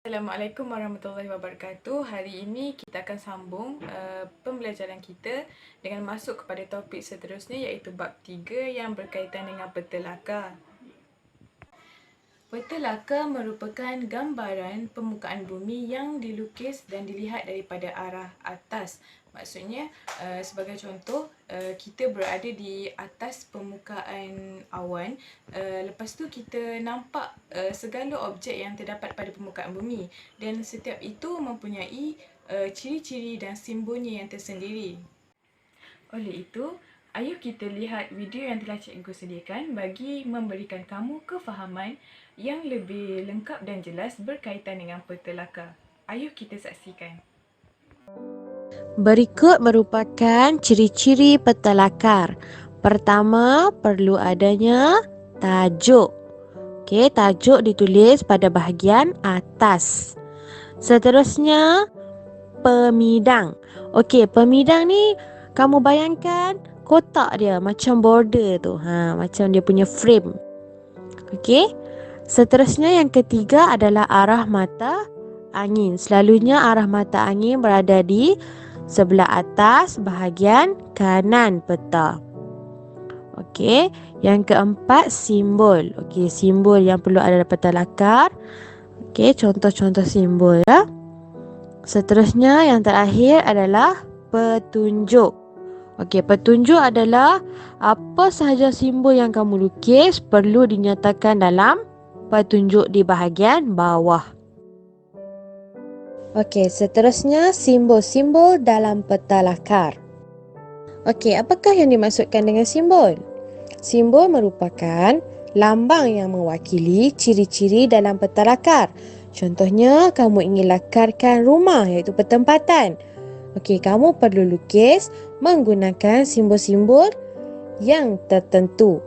Assalamualaikum warahmatullahi wabarakatuh. Hari ini kita akan sambung pembelajaran kita dengan masuk kepada topik seterusnya iaitu bab 3 yang berkaitan dengan peta laka. Peta laka merupakan gambaran permukaan bumi yang dilukis dan dilihat daripada arah atas. Maksudnya, sebagai contoh, kita berada di atas permukaan awan. Lepas tu kita nampak segala objek yang terdapat pada permukaan bumi. Dan setiap itu mempunyai ciri-ciri dan simbolnya yang tersendiri. Oleh itu, ayuh kita lihat video yang telah cikgu sediakan bagi memberikan kamu kefahaman yang lebih lengkap dan jelas berkaitan dengan peta laka. Ayuh kita saksikan. Berikut merupakan ciri-ciri peta lakar. Pertama, perlu adanya tajuk. Tajuk ditulis pada bahagian atas. Seterusnya, pemidang. Pemidang ni kamu bayangkan kotak dia macam border tu. Macam dia punya frame. Seterusnya yang ketiga adalah arah mata angin. Selalunya arah mata angin berada di sebelah atas bahagian kanan peta. Yang keempat, simbol. Simbol yang perlu ada dalam peta lakar. Contoh-contoh simbol ya. Seterusnya yang terakhir adalah petunjuk. Petunjuk adalah apa sahaja simbol yang kamu lukis perlu dinyatakan dalam petunjuk di bahagian bawah. Seterusnya simbol-simbol dalam peta lakar. Apakah yang dimaksudkan dengan simbol? Simbol merupakan lambang yang mewakili ciri-ciri dalam peta lakar. Contohnya, kamu ingin lakarkan rumah iaitu pertempatan. Kamu perlu lukis menggunakan simbol-simbol yang tertentu.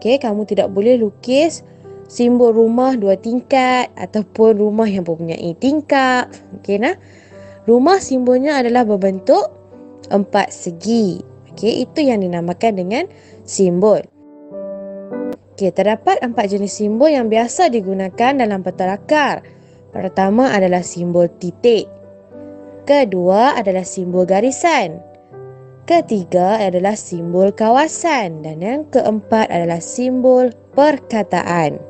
Kamu tidak boleh lukis simbol rumah 2 tingkat ataupun rumah yang mempunyai tingkap. Rumah simbolnya adalah berbentuk 4 segi. Itu yang dinamakan dengan simbol. Terdapat 4 jenis simbol yang biasa digunakan dalam peta lakar. Pertama adalah simbol titik. Kedua adalah simbol garisan. Ketiga adalah simbol kawasan. Dan yang keempat adalah simbol perkataan.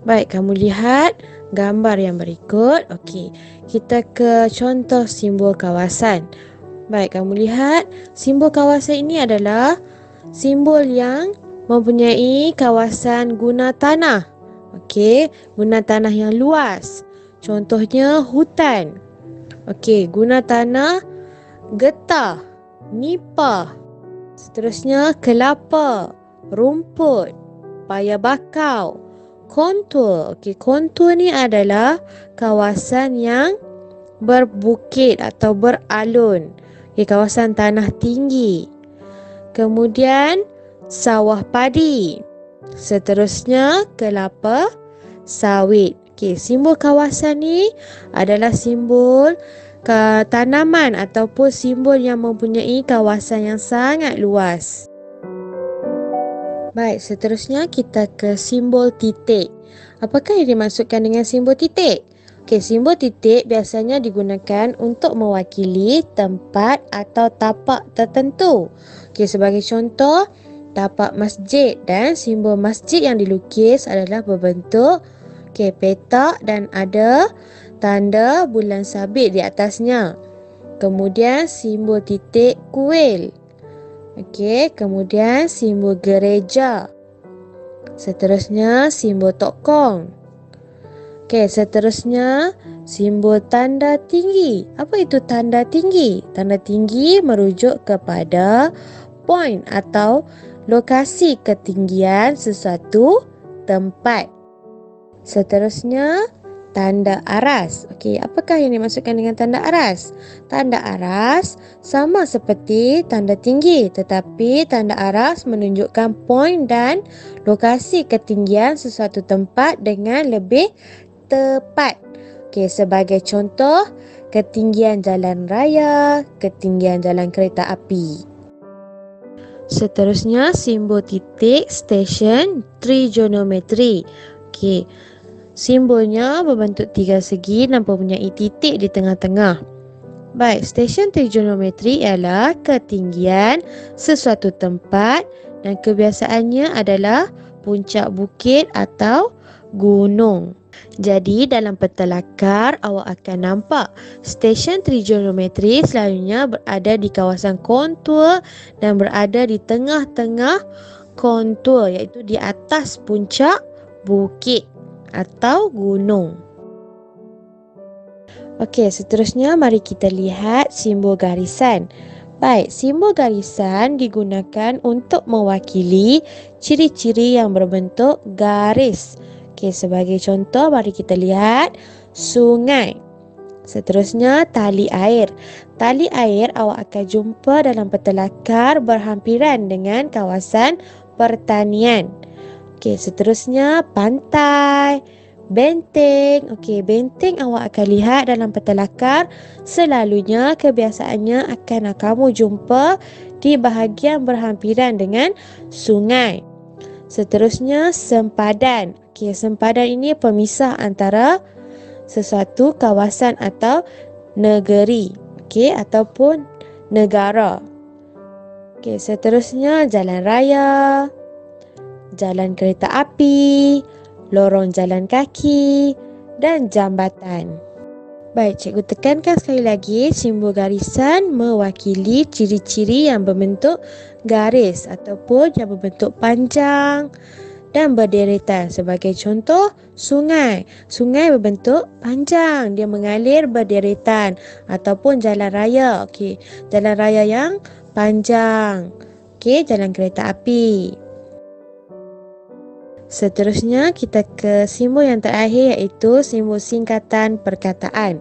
Baik, kamu lihat gambar yang berikut. Kita ke contoh simbol kawasan. Baik, kamu lihat simbol kawasan ini adalah simbol yang mempunyai kawasan guna tanah. Guna tanah yang luas. Contohnya hutan. Guna tanah getah, nipah. Seterusnya kelapa, rumput, paya bakau, kontur. Kontur ni adalah kawasan yang berbukit atau beralun. Kawasan tanah tinggi. Kemudian sawah padi. Seterusnya kelapa sawit. Simbol kawasan ni adalah simbol tanaman ataupun simbol yang mempunyai kawasan yang sangat luas. Baik, seterusnya kita ke simbol titik. Apakah yang dimaksudkan dengan simbol titik? Simbol titik biasanya digunakan untuk mewakili tempat atau tapak tertentu. Sebagai contoh, tapak masjid, dan simbol masjid yang dilukis adalah berbentuk petak dan ada tanda bulan sabit di atasnya. Kemudian simbol titik kuil. Kemudian simbol gereja. Seterusnya simbol tokong. Seterusnya simbol tanda tinggi. Apa itu tanda tinggi? Tanda tinggi merujuk kepada poin atau lokasi ketinggian sesuatu tempat. Seterusnya tanda aras. Apakah yang dimaksudkan dengan tanda aras? Tanda aras sama seperti tanda tinggi, tetapi tanda aras menunjukkan poin dan lokasi ketinggian sesuatu tempat dengan lebih tepat. Sebagai contoh, ketinggian jalan raya, ketinggian jalan kereta api. Seterusnya simbol titik stesen trigonometri. Simbolnya berbentuk tiga segi dan mempunyai titik di tengah-tengah. Baik, stesen trigonometri ialah ketinggian sesuatu tempat dan kebiasaannya adalah puncak bukit atau gunung. Jadi dalam peta lakar awak akan nampak stesen trigonometri selalunya berada di kawasan kontur dan berada di tengah-tengah kontur, iaitu di atas puncak bukit atau gunung. Okey, seterusnya mari kita lihat simbol garisan. Baik, simbol garisan digunakan untuk mewakili ciri-ciri yang berbentuk garis. Okey, sebagai contoh mari kita lihat sungai. Seterusnya tali air. Tali air awak akan jumpa dalam peta lakar berhampiran dengan kawasan pertanian. Okey, seterusnya pantai, benteng. Okey, benteng awak akan lihat dalam peta lakar selalunya kebiasaannya akan kamu jumpa di bahagian berhampiran dengan sungai. Seterusnya sempadan. Okey, sempadan ini pemisah antara sesuatu kawasan atau negeri, okey, ataupun negara. Okey, seterusnya jalan raya, jalan kereta api, lorong jalan kaki dan jambatan. Baik, cikgu tekankan sekali lagi, simbol garisan mewakili ciri-ciri yang berbentuk garis ataupun yang berbentuk panjang dan berderetan. Sebagai contoh, sungai. Sungai berbentuk panjang, dia mengalir berderetan, ataupun jalan raya. Okey, jalan raya yang panjang. Okey, jalan kereta api. Seterusnya kita ke simbol yang terakhir, iaitu simbol singkatan perkataan.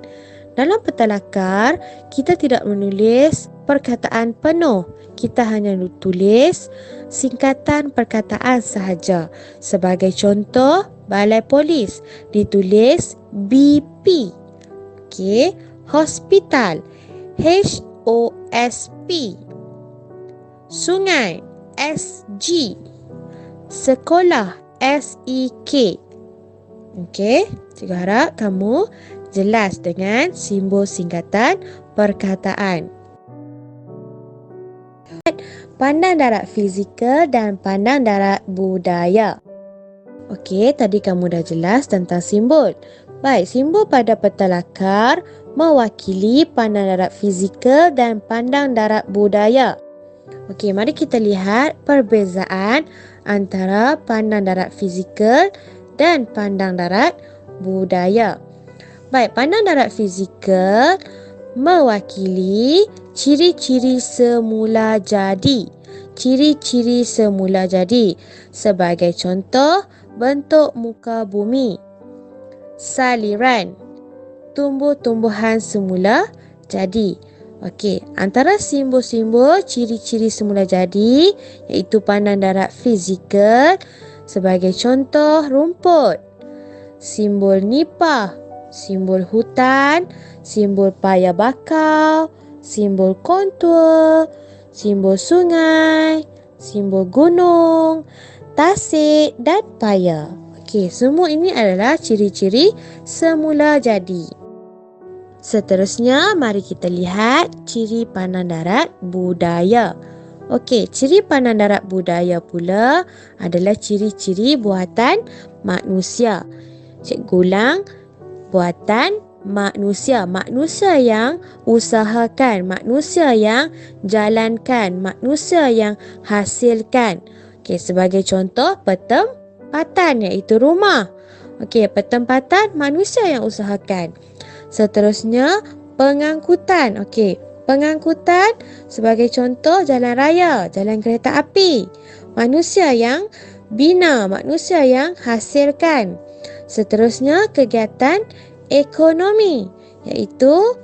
Dalam peta lakar, kita tidak menulis perkataan penuh. Kita hanya tulis singkatan perkataan sahaja. Sebagai contoh, balai polis ditulis BP. Okey, hospital HOSP. Sungai SG. Sekolah SEK. Okey, cikgu harap kamu jelas dengan simbol singkatan perkataan. Pandang darat fizikal dan pandang darat budaya. Okey, tadi kamu dah jelas tentang simbol. Baik, simbol pada peta lakar mewakili pandang darat fizikal dan pandang darat budaya. Okey, mari kita lihat perbezaan antara pandang darat fizikal dan pandang darat budaya. Baik, pandang darat fizikal mewakili ciri-ciri semula jadi. Ciri-ciri semula jadi. Sebagai contoh, bentuk muka bumi, saliran, tumbuh-tumbuhan semula jadi. Okey, antara simbol-simbol ciri-ciri semula jadi iaitu pandang darat fizikal, sebagai contoh rumput, simbol nipah, simbol hutan, simbol paya bakau, simbol kontur, simbol sungai, simbol gunung, tasik dan paya. Okey, semua ini adalah ciri-ciri semula jadi. Seterusnya, mari kita lihat ciri pandang darat budaya. Okey, ciri pandang darat budaya pula adalah ciri-ciri buatan manusia. Cikgu ulang, buatan manusia. Manusia yang usahakan, manusia yang jalankan, manusia yang hasilkan. Okey, sebagai contoh, petempatan iaitu rumah. Okey, petempatan manusia yang usahakan. Seterusnya, pengangkutan. Okey, pengangkutan sebagai contoh jalan raya, jalan kereta api. Manusia yang bina, manusia yang hasilkan. Seterusnya, kegiatan ekonomi iaitu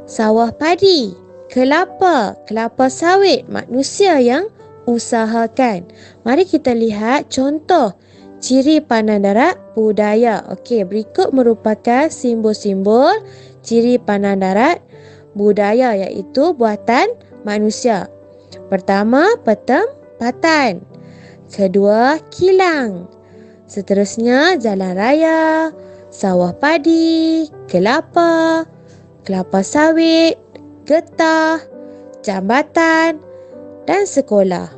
sawah padi, kelapa, kelapa sawit, manusia yang usahakan. Mari kita lihat contoh ciri pandang darat budaya. Okey, berikut merupakan simbol-simbol ciri pandang darat budaya iaitu buatan manusia. Pertama, petempatan. Kedua, kilang. Seterusnya jalan raya, sawah padi, kelapa sawit, getah, jambatan dan sekolah.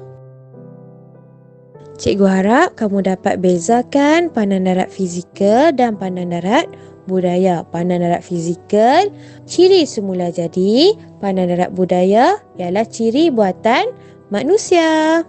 Cikgu harap kamu dapat bezakan pandang darat fizikal dan pandang darat budaya. Pandang darat fizikal, ciri semula jadi. Pandang darat budaya ialah ciri buatan manusia.